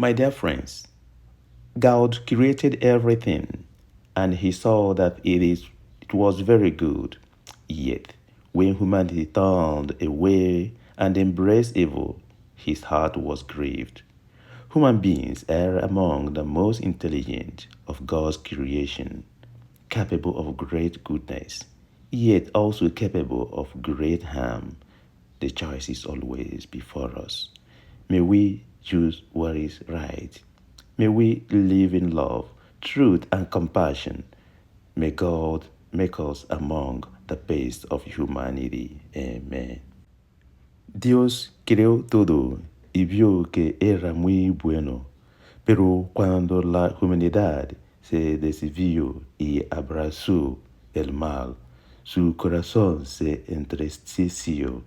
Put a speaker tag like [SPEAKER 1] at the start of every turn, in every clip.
[SPEAKER 1] My dear friends, God created everything, and he saw that it was very good. Yet, when humanity turned away and embraced evil, his heart was grieved. Human beings are among the most intelligent of God's creation, capable of great goodness, yet also capable of great harm. The choice is always before us. May we choose what is right. May we live in love, truth, and compassion. May God make us among the best of humanity. Amen. Dios creó todo y vio que era muy bueno, pero cuando la humanidad se desvió y abrazó el mal, su corazón se entristeció.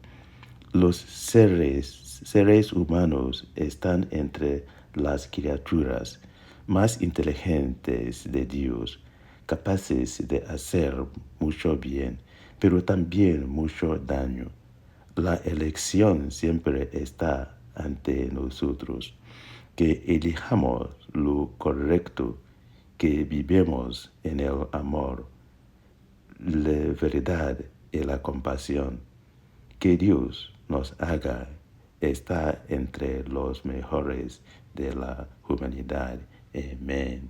[SPEAKER 1] Los seres humanos están entre las criaturas más inteligentes de Dios, capaces de hacer mucho bien, pero también mucho daño. La elección siempre está ante nosotros, que elijamos lo correcto, que vivemos en el amor, la verdad y la compasión. Que Dios nos haga estar entre los mejores de la humanidad. Amen.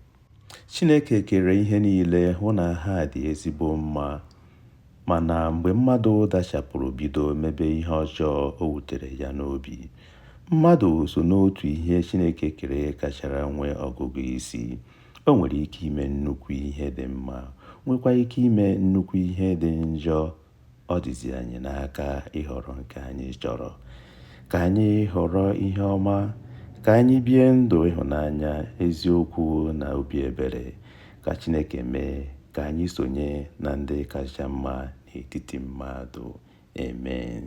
[SPEAKER 1] Chineke kere ihe niile hụ na ha dị ezigbo mma, mana mgbe mmadụ dachapụrụ bido mebe ihe ọjọọ o wutere ya n'obi. Mmadụ so n'otu ihe Chineke kere kachara nwee ọgụgụ isi. O nwere ike ime nnukwu ihe dị mma, nwekwa ike ime nnukwu ihe dị njọ. Ọ dịzi anyị n'aka ịhọrọ nke anyị chọrọ. Ka anyị họrọ ihe ọma, ka anyị bie ndụ ịhụnanya, eziokwu na obi ebere. Ka Chineke mee ka anyị sonye na ndị kacha mma n'etiti mmadụ. Amen.